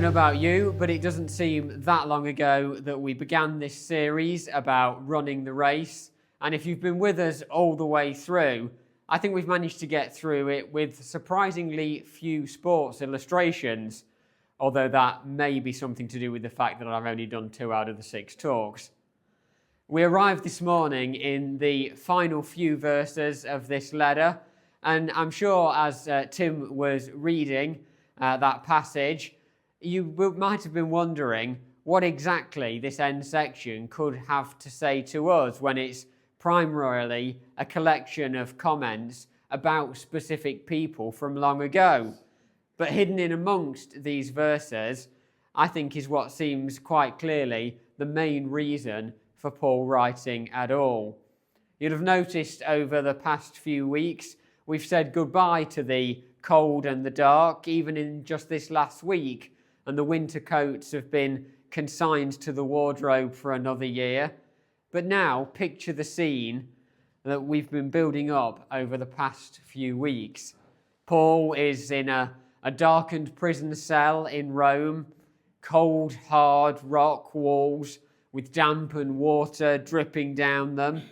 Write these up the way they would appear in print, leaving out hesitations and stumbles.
know about you, but it doesn't seem that long ago that we began this series about running the race. And if you've been with us all the way through, I think we've managed to get through it with surprisingly few sports illustrations, although that may be something to do with the fact that I've only done 2 out of the 6 talks. We arrived this morning in the final few verses of this letter, and I'm sure as Tim was reading that passage, you might have been wondering what exactly this end section could have to say to us when it's primarily a collection of comments about specific people from long ago. But hidden in amongst these verses, I think, is what seems quite clearly the main reason for Paul writing at all. You'll have noticed over the past few weeks, we've said goodbye to the cold and the dark, even in just this last week, and the winter coats have been consigned to the wardrobe for another year. But now, picture the scene that we've been building up over the past few weeks. Paul is in a darkened prison cell in Rome, cold, hard rock walls with damp and water dripping down them.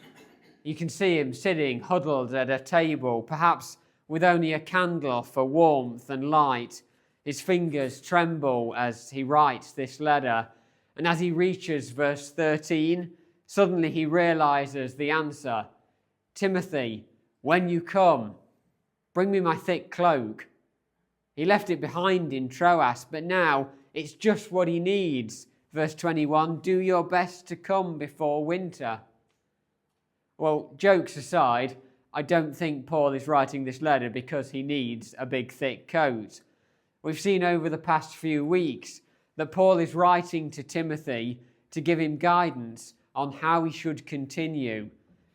You can see him sitting huddled at a table, perhaps with only a candle for warmth and light. His fingers tremble as he writes this letter, and as he reaches verse 13, suddenly he realizes the answer. Timothy, when you come, bring me my thick cloak. He left it behind in Troas, but now it's just what he needs. Verse 21, do your best to come before winter. Well, jokes aside, I don't think Paul is writing this letter because he needs a big thick coat. We've seen over the past few weeks that Paul is writing to Timothy to give him guidance on how he should continue,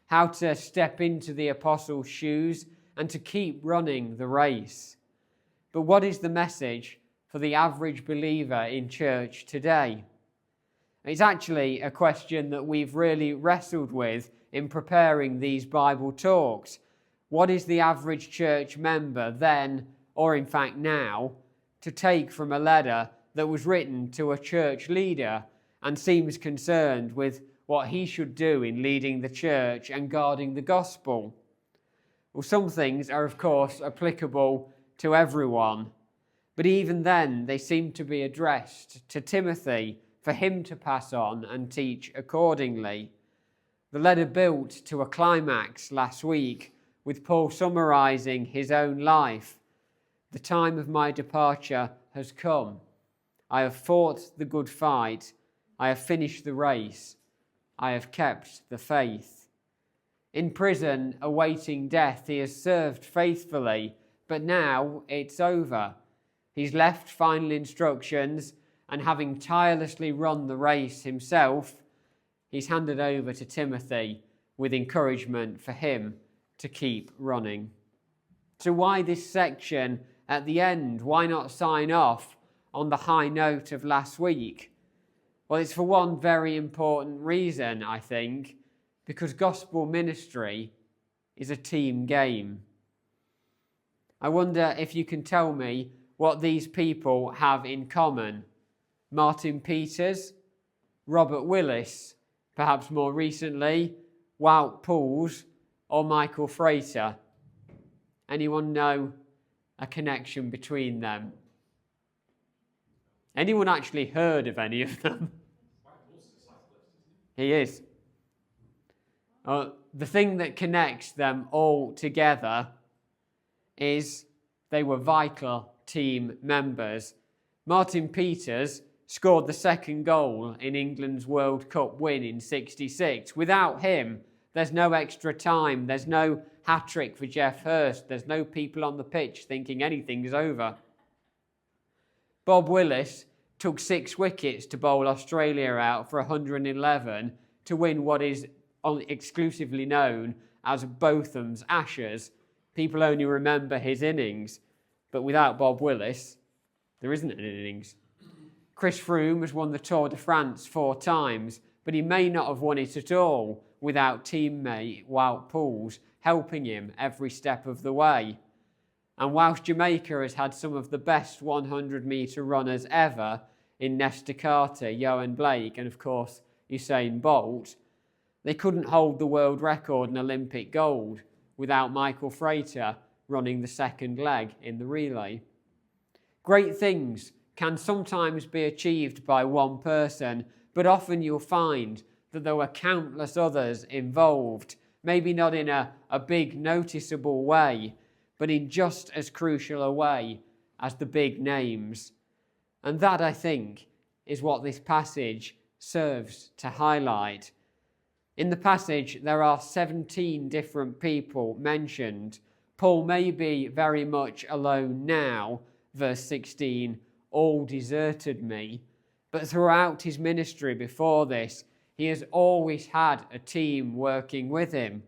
how to step into the apostles' shoes and to keep running the race. But what is the message for the average believer in church today? It's actually a question that we've really wrestled with in preparing these Bible talks. What is the average church member then, or in fact now, to take from a letter that was written to a church leader and seems concerned with what he should do in leading the church and guarding the gospel? Well, some things are, of course, applicable to everyone, but even then they seem to be addressed to Timothy for him to pass on and teach accordingly. The letter built to a climax last week with Paul summarizing his own life. The time of my departure has come. I have fought the good fight. I have finished the race. I have kept the faith. In prison, awaiting death, he has served faithfully, but now it's over. He's left final instructions, and having tirelessly run the race himself, he's handed over to Timothy with encouragement for him to keep running. So why this section at the end? Why not sign off on the high note of last week? Well, it's for one very important reason, I think, because gospel ministry is a team game. I wonder if you can tell me what these people have in common. Martin Peters, Robert Wallis, perhaps more recently, Wout Poels, or Michael Frater. Anyone know a connection between them? Anyone actually heard of any of them? He is. The thing that connects them all together is they were vital team members. Martin Peters scored the second goal in England's World Cup win in '66. Without him, there's no extra time, there's no hat-trick for Geoff Hurst, there's no people on the pitch thinking anything's over. Bob Willis took 6 wickets to bowl Australia out for 111 to win what is exclusively known as Botham's Ashes. People only remember his innings, but without Bob Willis, there isn't an innings. Chris Froome has won the Tour de France 4 times, but he may not have won it at all without teammate Wout Poels helping him every step of the way. And whilst Jamaica has had some of the best 100-metre runners ever in Nesta Carter, Yohan Blake, and of course Usain Bolt, they couldn't hold the world record in Olympic gold without Michael Frater running the second leg in the relay. Great things can sometimes be achieved by one person, but often you'll find that there were countless others involved, maybe not in a big noticeable way, but in just as crucial a way as the big names. And that, I think, is what this passage serves to highlight. In the passage, there are 17 different people mentioned. Paul may be very much alone now, verse 16, all deserted me. But throughout his ministry before this, he has always had a team working with him.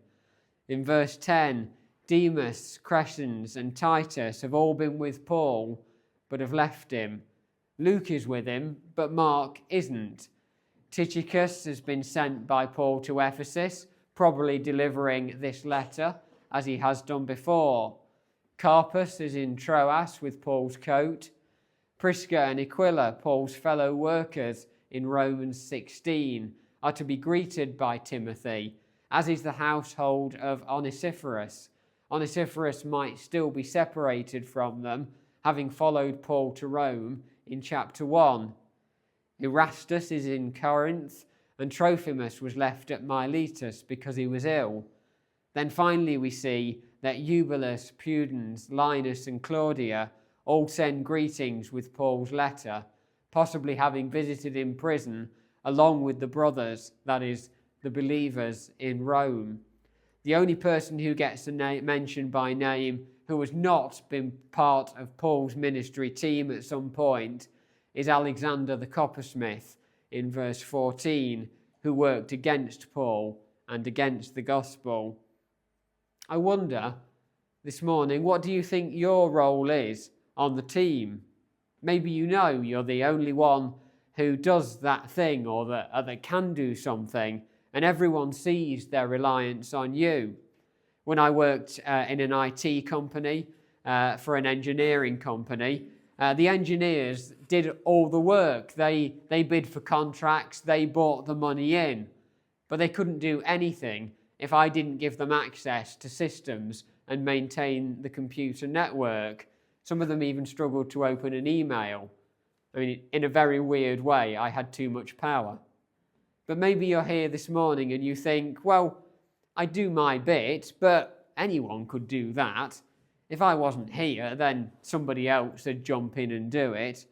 In verse 10, Demas, Crescens, and Titus have all been with Paul, but have left him. Luke is with him, but Mark isn't. Tychicus has been sent by Paul to Ephesus, probably delivering this letter, as he has done before. Carpus is in Troas with Paul's coat. Prisca and Aquila, Paul's fellow workers in Romans 16, are to be greeted by Timothy, as is the household of Onesiphorus. Onesiphorus might still be separated from them, having followed Paul to Rome in chapter 1. Erastus is in Corinth, and Trophimus was left at Miletus because he was ill. Then finally we see that Eubulus, Pudens, Linus, and Claudia all send greetings with Paul's letter, possibly having visited in prison along with the brothers, that is, the believers in Rome. The only person who gets mentioned by name who has not been part of Paul's ministry team at some point is Alexander the coppersmith in verse 14, who worked against Paul and against the gospel. I wonder this morning, what do you think your role is on the team? Maybe you know you're the only one who does that thing or that can do something, and everyone sees their reliance on you. When I worked in an IT company for an engineering company, the engineers did all the work. They bid for contracts, they brought the money in, but they couldn't do anything if I didn't give them access to systems and maintain the computer network. Some of them even struggled to open an email. I mean, in a very weird way, I had too much power. But maybe you're here this morning and you think, well, I do my bit, but anyone could do that. If I wasn't here, then somebody else would jump in and do it.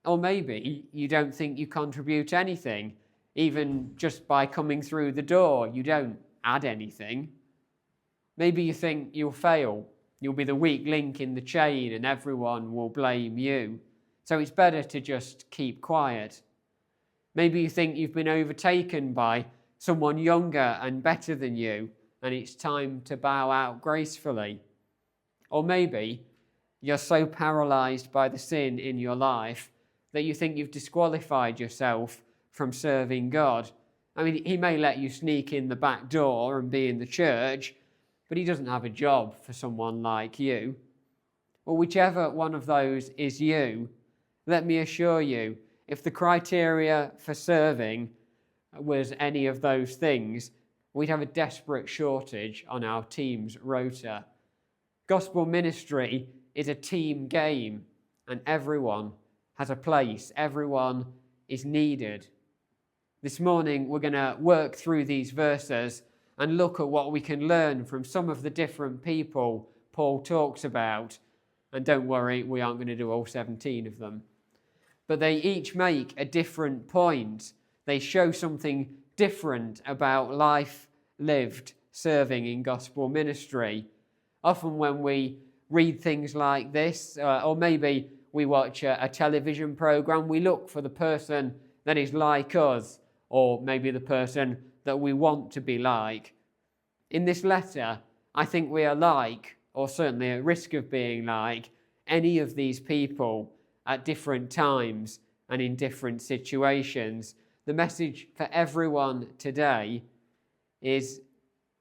Or maybe you don't think you contribute anything. Even just by coming through the door, you don't add anything. Maybe you think you'll fail. You'll be the weak link in the chain and everyone will blame you. So it's better to just keep quiet. Maybe you think you've been overtaken by someone younger and better than you, and it's time to bow out gracefully. Or maybe you're so paralyzed by the sin in your life that you think you've disqualified yourself from serving God. I mean, he may let you sneak in the back door and be in the church, but he doesn't have a job for someone like you. Or whichever one of those is you, let me assure you, if the criteria for serving was any of those things, we'd have a desperate shortage on our team's rota. Gospel ministry is a team game, and everyone has a place. Everyone is needed. This morning, we're going to work through these verses and look at what we can learn from some of the different people Paul talks about. And don't worry, we aren't going to do all 17 of them. But they each make a different point. They show something different about life lived serving in gospel ministry. Often when we read things like this, or maybe we watch a television program, we look for the person that is like us, or maybe the person that we want to be like. In this letter, I think we are like, or certainly at risk of being like, any of these people at different times and in different situations. The message for everyone today is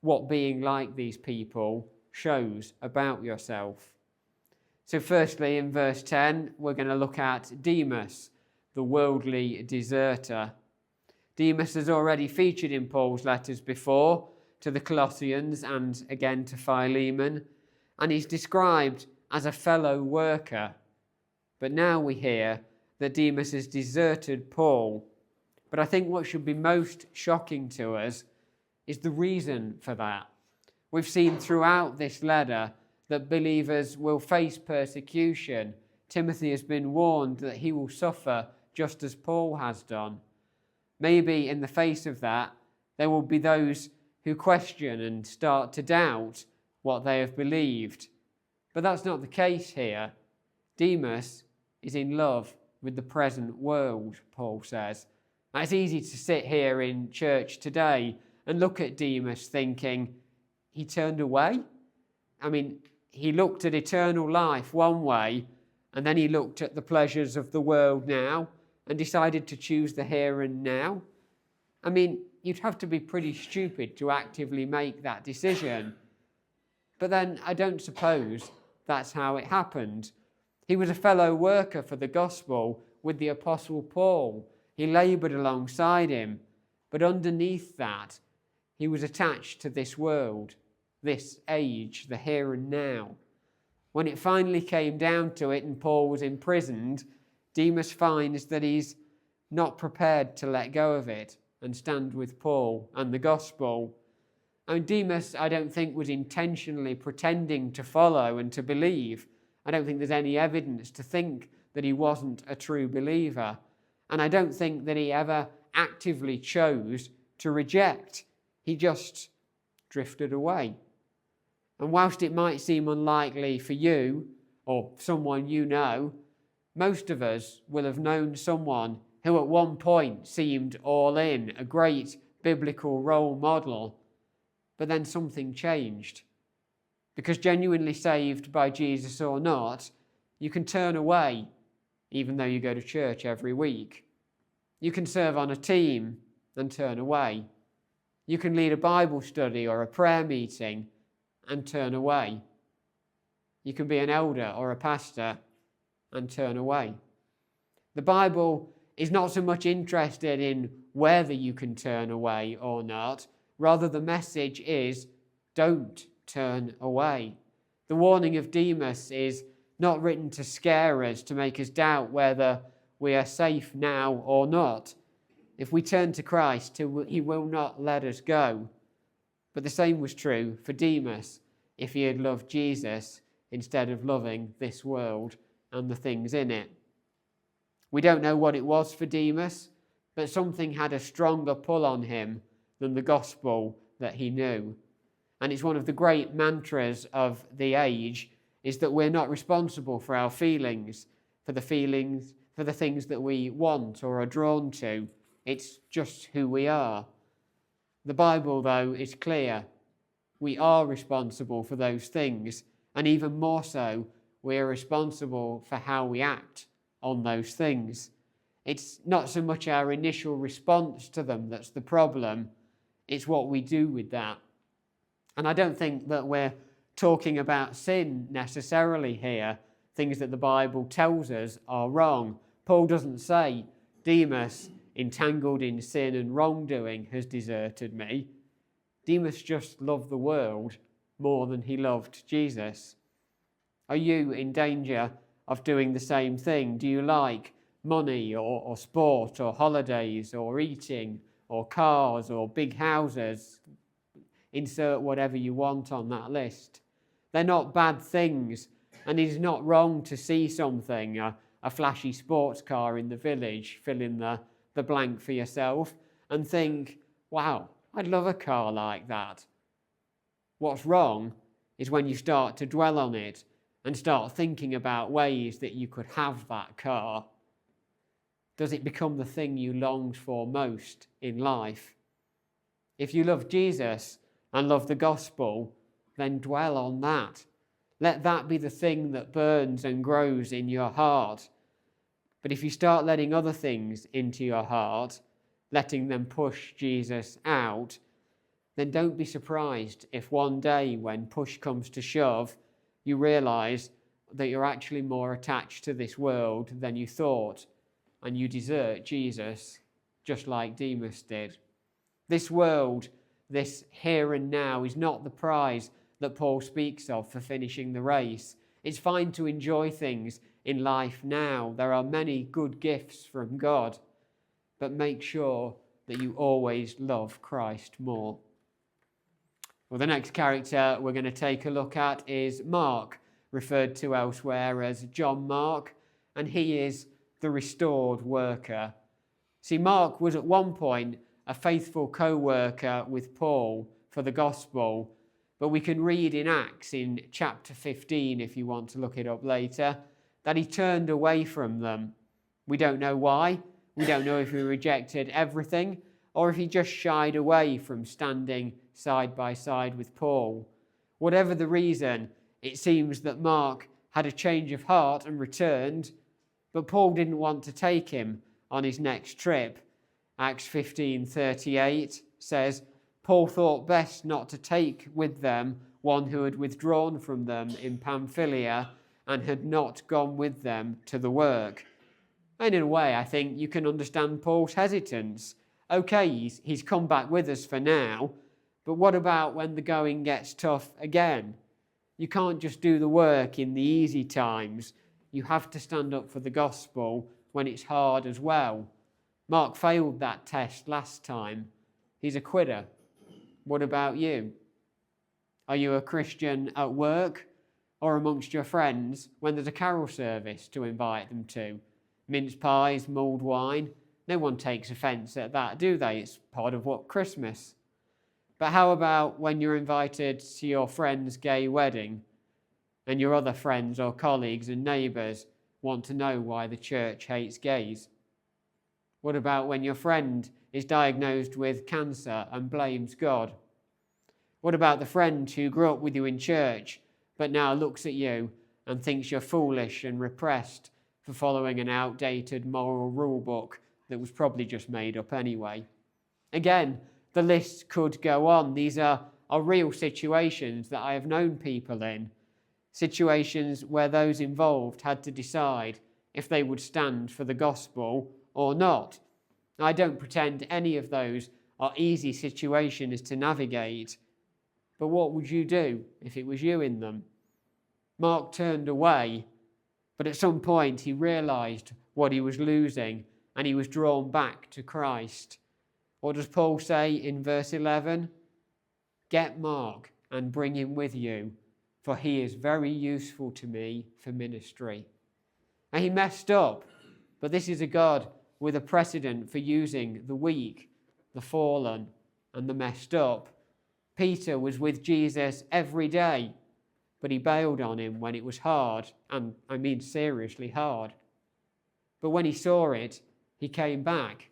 what being like these people shows about yourself. So firstly, in verse 10, we're going to look at Demas, the worldly deserter. Demas has already featured in Paul's letters before, to the Colossians and again to Philemon, and he's described as a fellow worker. But now we hear that Demas has deserted Paul. But I think what should be most shocking to us is the reason for that. We've seen throughout this letter that believers will face persecution. Timothy has been warned that he will suffer just as Paul has done. Maybe in the face of that, there will be those who question and start to doubt what they have believed. But that's not the case here. Demas is in love with the present world, Paul says. Now, it's easy to sit here in church today and look at Demas thinking, he turned away? I mean, he looked at eternal life one way, and then he looked at the pleasures of the world now and decided to choose the here and now. I mean, you'd have to be pretty stupid to actively make that decision. But then I don't suppose that's how it happened. He was a fellow worker for the gospel with the Apostle Paul. He laboured alongside him. But underneath that, he was attached to this world, this age, the here and now. When it finally came down to it and Paul was imprisoned, Demas finds that he's not prepared to let go of it and stand with Paul and the gospel. And Demas, I don't think, was intentionally pretending to follow and to believe. I don't think there's any evidence to think that he wasn't a true believer. And I don't think that he ever actively chose to reject. He just drifted away. And whilst it might seem unlikely for you or someone you know, most of us will have known someone who at one point seemed all in, a great biblical role model, but then something changed. Because genuinely saved by Jesus or not, you can turn away even though you go to church every week. You can serve on a team and turn away. You can lead a Bible study or a prayer meeting and turn away. You can be an elder or a pastor and turn away. The Bible is not so much interested in whether you can turn away or not. Rather, the message is, don't turn away. The warning of Demas is not written to scare us, to make us doubt whether we are safe now or not. If we turn to Christ, he will not let us go. But the same was true for Demas if he had loved Jesus instead of loving this world and the things in it. We don't know what it was for Demas, but something had a stronger pull on him than the gospel that he knew. And it's one of the great mantras of the age is that we're not responsible for our feelings, for the things that we want or are drawn to. It's just who we are. The Bible, though, is clear. We are responsible for those things, and even more so, we are responsible for how we act on those things. It's not so much our initial response to them that's the problem, it's what we do with that. And I don't think that we're talking about sin necessarily here, things that the Bible tells us are wrong. Paul doesn't say, Demas, entangled in sin and wrongdoing, has deserted me. Demas just loved the world more than he loved Jesus. Are you in danger of doing the same thing? Do you like money or sport or holidays or eating or cars or big houses? Insert whatever you want on that list. They're not bad things, and it is not wrong to see something, a flashy sports car in the village, fill in the blank for yourself, and think, wow, I'd love a car like that. What's wrong is when you start to dwell on it and start thinking about ways that you could have that car. Does it become the thing you longed for most in life? If you love Jesus and love the gospel, then dwell on that. Let that be the thing that burns and grows in your heart. But if you start letting other things into your heart, letting them push Jesus out, then don't be surprised if one day when push comes to shove, you realise that you're actually more attached to this world than you thought, and you desert Jesus just like Demas did. This world, this here and now, is not the prize that Paul speaks of for finishing the race. It's fine to enjoy things in life now. There are many good gifts from God, but make sure that you always love Christ more. Well, the next character we're going to take a look at is Mark, referred to elsewhere as John Mark, and he is the restored worker. See, Mark was at one point a faithful co-worker with Paul for the gospel, but we can read in Acts in chapter 15, if you want to look it up later, that he turned away from them. We don't know why. We don't know if he rejected everything or if he just shied away from standing side by side with Paul. Whatever the reason, it seems that Mark had a change of heart and returned, but Paul didn't want to take him on his next trip. Acts 15:38 says, Paul thought best not to take with them one who had withdrawn from them in Pamphylia and had not gone with them to the work. And in a way, I think you can understand Paul's hesitance. Okay, he's come back with us for now, but what about when the going gets tough again? You can't just do the work in the easy times. You have to stand up for the gospel when it's hard as well. Mark failed that test last time. He's a quitter. What about you? Are you a Christian at work or amongst your friends when there's a carol service to invite them to? Mince pies, mulled wine. No one takes offence at that, do they? It's part of what Christmas. But how about when you're invited to your friend's gay wedding and your other friends or colleagues and neighbours want to know why the church hates gays? What about when your friend is diagnosed with cancer and blames God? What about the friend who grew up with you in church but now looks at you and thinks you're foolish and repressed for following an outdated moral rule book that was probably just made up anyway? Again, the list could go on. These are real situations that I have known people in, situations where those involved had to decide if they would stand for the gospel or not. I don't pretend any of those are easy situations to navigate, but what would you do if it was you in them? Mark turned away, but at some point he realised what he was losing and he was drawn back to Christ. What does Paul say in verse 11? Get Mark and bring him with you, for he is very useful to me for ministry. And he messed up, but this is a God with a precedent for using the weak, the fallen, and the messed up. Peter was with Jesus every day, but he bailed on him when it was hard, and I mean seriously hard. But when he saw it, he came back.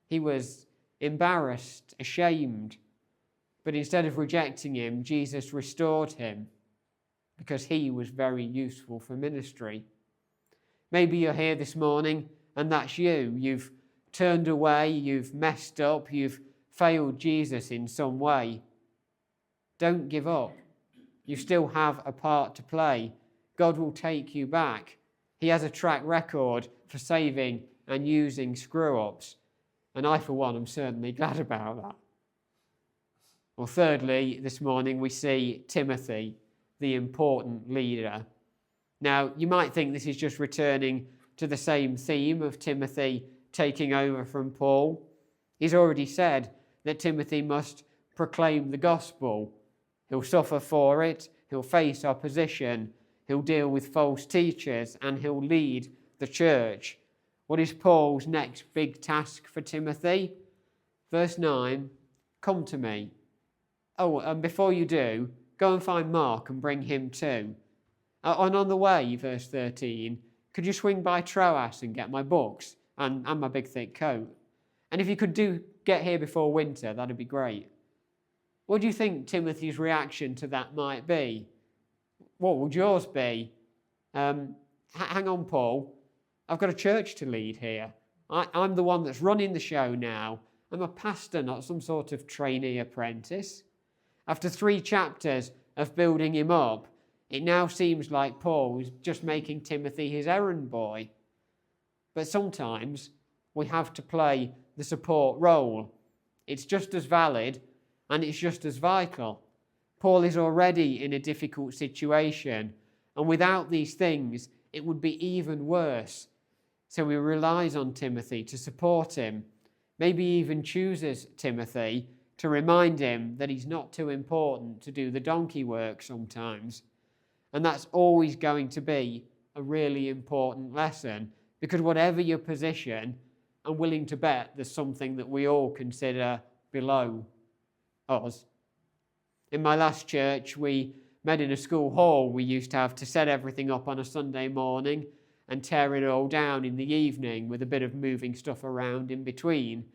He was embarrassed, ashamed, but instead of rejecting him, Jesus restored him because he was very useful for ministry. Maybe you're here this morning and that's you. You've turned away, you've messed up, you've failed Jesus in some way. Don't give up. You still have a part to play. God will take you back. He has a track record for saving and using screw-ups. And I, for one, am certainly glad about that. Well, thirdly, this morning we see Timothy, the important leader. Now, you might think this is just returning to the same theme of Timothy taking over from Paul. He's already said that Timothy must proclaim the gospel. He'll suffer for it, he'll face opposition, he'll deal with false teachers, and he'll lead the church. What is Paul's next big task for Timothy? Verse 9, come to me. Oh, and before you do, go and find Mark and bring him too. And on the way, verse 13, could you swing by Troas and get my books and my big thick coat? And if you could get here before winter, that'd be great. What do you think Timothy's reaction to that might be? What would yours be? Hang on, Paul. I've got a church to lead here. I'm the one that's running the show now. I'm a pastor, not some sort of trainee apprentice. After 3 chapters of building him up, It now seems like Paul is just making Timothy his errand boy. But sometimes we have to play the support role. It's just as valid and it's just as vital. Paul is already in a difficult situation, and without these things, it would be even worse. So he relies on Timothy to support him, maybe even chooses Timothy to remind him that he's not too important to do the donkey work sometimes. And that's always going to be a really important lesson, because whatever your position, I'm willing to bet there's something that we all consider below us. In my last church, we met in a school hall. We used to have to set everything up on a Sunday morning and tear it all down in the evening with a bit of moving stuff around in between.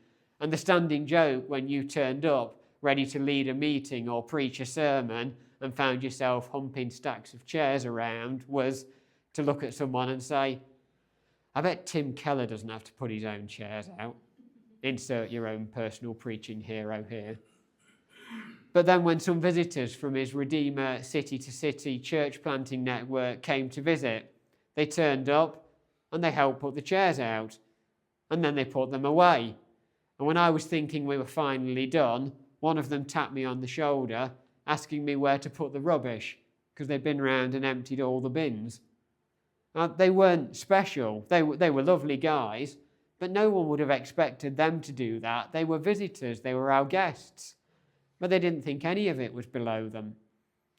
And the standing joke when you turned up ready to lead a meeting or preach a sermon and found yourself humping stacks of chairs around was to look at someone and say, I bet Tim Keller doesn't have to put his own chairs out. Insert your own personal preaching hero here. But then when some visitors from his Redeemer city-to-city church planting network came to visit, they turned up and they helped put the chairs out. And then they put them away. And when I was thinking we were finally done, one of them tapped me on the shoulder, asking me where to put the rubbish, because they'd been round and emptied all the bins. They weren't special. They were lovely guys, but no one would have expected them to do that. They were visitors. They were our guests. But they didn't think any of it was below them.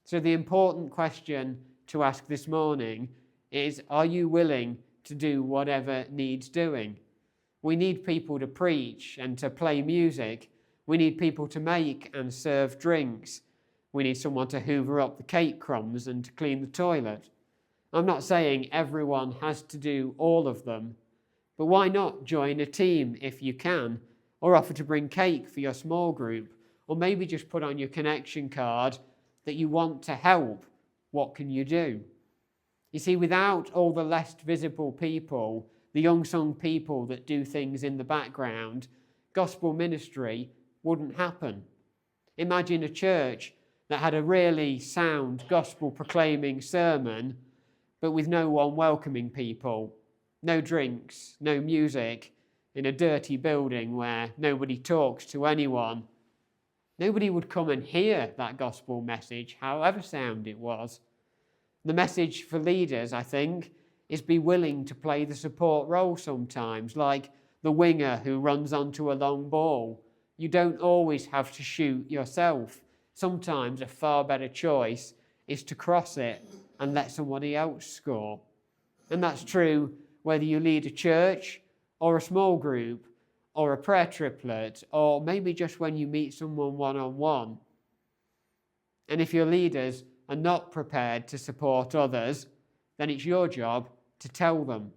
So the important question to ask this morning is, are you willing to do whatever needs doing? We need people to preach and to play music. We need people to make and serve drinks. We need someone to hoover up the cake crumbs and to clean the toilet. I'm not saying everyone has to do all of them, but why not join a team if you can, or offer to bring cake for your small group, or maybe just put on your connection card that you want to help. What can you do? You see, without all the less visible people, the unsung people that do things in the background, gospel ministry wouldn't happen. Imagine a church that had a really sound gospel proclaiming sermon, but with no one welcoming people, no drinks, no music, in a dirty building where nobody talks to anyone. Nobody would come and hear that gospel message, however sound it was. The message for leaders, I think, is be willing to play the support role sometimes, like the winger who runs onto a long ball. You don't always have to shoot yourself. Sometimes a far better choice is to cross it and let somebody else score. And that's true whether you lead a church or a small group or a prayer triplet, or maybe just when you meet someone one-on-one. And if your leaders are not prepared to support others, then it's your job to tell them,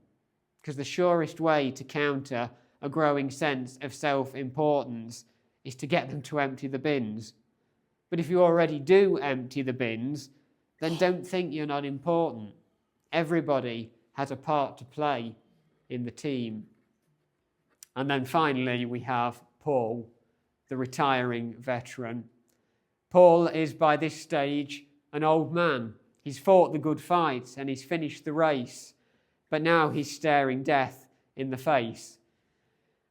because the surest way to counter a growing sense of self-importance is to get them to empty the bins. But if you already do empty the bins, then don't think you're not important. Everybody has a part to play in the team. And then finally, we have Paul, the retiring veteran. Paul is by this stage an old man. He's fought the good fight and he's finished the race, but now he's staring death in the face.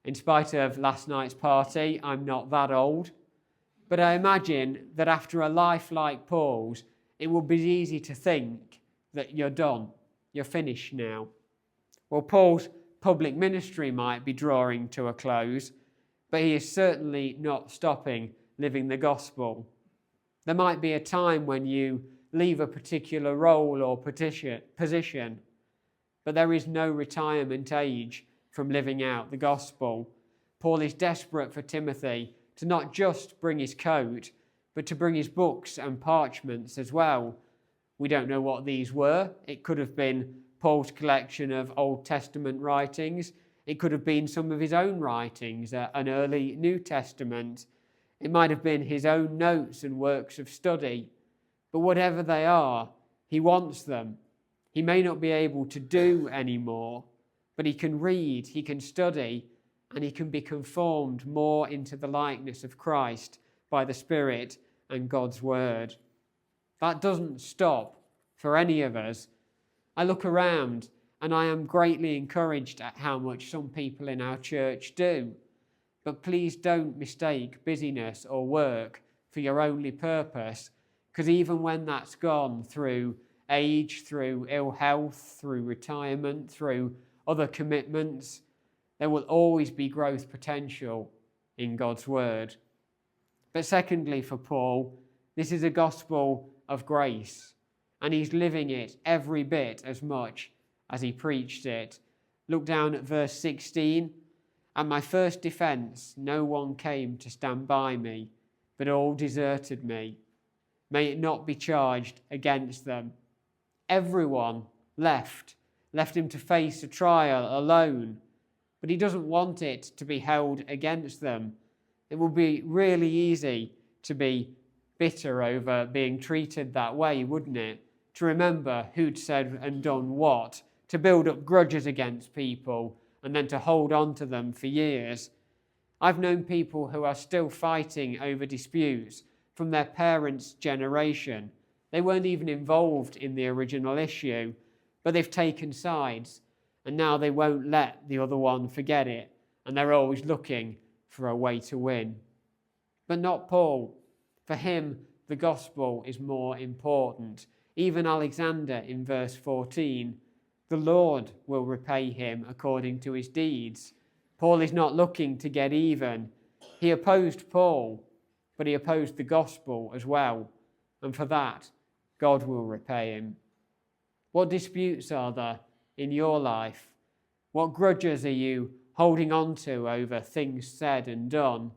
In spite of last night's party, I'm not that old, but I imagine that after a life like Paul's, it would be easy to think that you're done, you're finished now. Well, Paul's public ministry might be drawing to a close, but he is certainly not stopping living the gospel. There might be a time when you leave a particular role or position, but there is no retirement age from living out the gospel. Paul is desperate for Timothy to not just bring his coat, but to bring his books and parchments as well. We don't know what these were. It could have been Paul's collection of Old Testament writings. It could have been some of his own writings, an early New Testament. It might have been his own notes and works of study. But whatever they are, he wants them. He may not be able to do anymore, but he can read, he can study, and he can be conformed more into the likeness of Christ by the Spirit and God's Word. That doesn't stop for any of us. I look around and I am greatly encouraged at how much some people in our church do. But please don't mistake busyness or work for your only purpose, because even when that's gone through age, through ill health, through retirement, through other commitments, there will always be growth potential in God's word. But secondly, for Paul, this is a gospel of grace, and he's living it every bit as much as he preached it. Look down at verse 16. At my first defense, no one came to stand by me, but all deserted me. May it not be charged against them. Everyone left him to face a trial alone, but he doesn't want it to be held against them. It will be really easy to be bitter over being treated that way, wouldn't it? To remember who'd said and done what, to build up grudges against people and then to hold on to them for years. I've known people who are still fighting over disputes from their parents' generation. They weren't even involved in the original issue, but they've taken sides, and now they won't let the other one forget it, and they're always looking for a way to win. But not Paul. For him, the gospel is more important. Even Alexander in verse 14, the Lord will repay him according to his deeds. Paul is not looking to get even. He opposed Paul, but he opposed the gospel as well. And for that, God will repay him. What disputes are there in your life? What grudges are you holding on to over things said and done?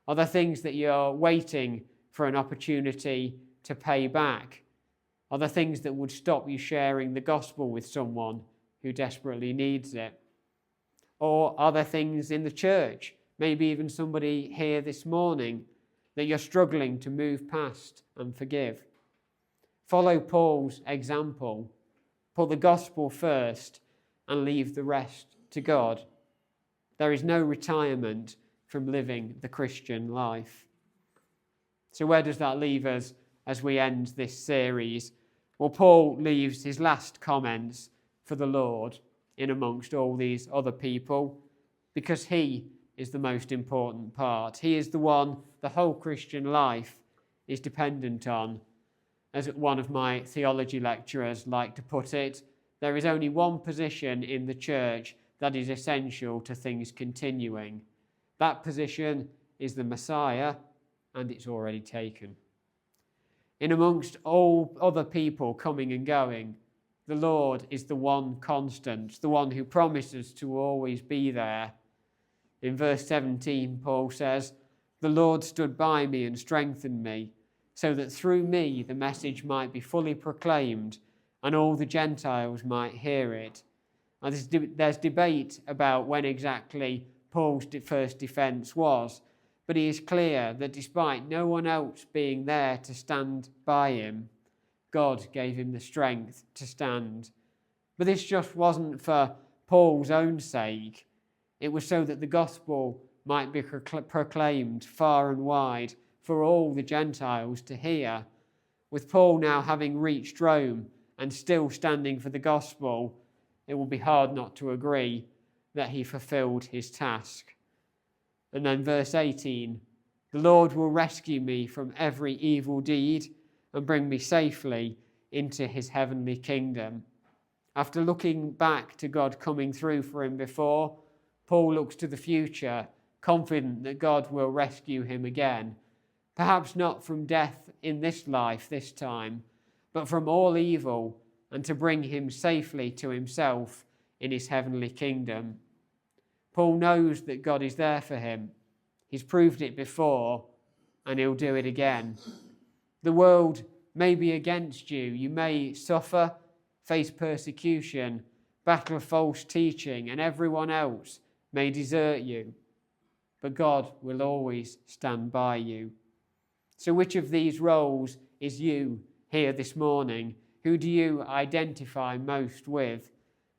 Are there things that you're waiting for an opportunity to pay back? Are there things that would stop you sharing the gospel with someone who desperately needs it? Or are there things in the church, maybe even somebody here this morning, that you're struggling to move past and forgive? Follow Paul's example. Put the gospel first and leave the rest to God. There is no retirement from living the Christian life. So where does that leave us as we end this series? Well, Paul leaves his last comments for the Lord in amongst all these other people, because he is the most important part. He is the one the whole Christian life is dependent on. As one of my theology lecturers liked to put it, there is only one position in the church that is essential to things continuing. That position is the Messiah, and it's already taken. In amongst all other people coming and going, the Lord is the one constant, the one who promises to always be there. In verse 17, Paul says, "The Lord stood by me and strengthened me, so that through me the message might be fully proclaimed and all the Gentiles might hear it." Now, there's debate about when exactly Paul's first defense was, but he is clear that despite no one else being there to stand by him, God gave him the strength to stand. But this just wasn't for Paul's own sake. It was so that the gospel might be proclaimed far and wide for all the Gentiles to hear. With Paul now having reached Rome and still standing for the gospel, it will be hard not to agree that he fulfilled his task. And then verse 18, "The Lord will rescue me from every evil deed and bring me safely into his heavenly kingdom." After looking back to God coming through for him before, Paul looks to the future, confident that God will rescue him again. Perhaps not from death in this life this time, but from all evil, and to bring him safely to himself in his heavenly kingdom. Paul knows that God is there for him. He's proved it before, and he'll do it again. The world may be against you. You may suffer, face persecution, battle false teaching, and everyone else may desert you. But God will always stand by you. So which of these roles is you here this morning? Who do you identify most with?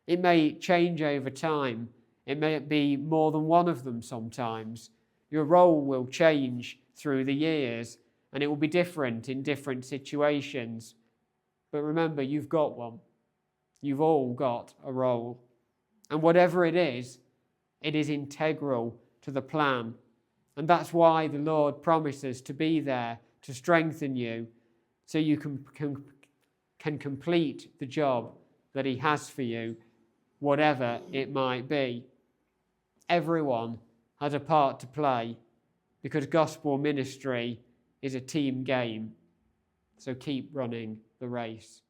It may change over time. It may be more than one of them sometimes. Your role will change through the years, and it will be different in different situations. But remember, you've got one. You've all got a role. And whatever it is integral to the plan. And that's why the Lord promises to be there to strengthen you so you can complete the job that he has for you, whatever it might be. Everyone has a part to play because gospel ministry is a team game. So keep running the race.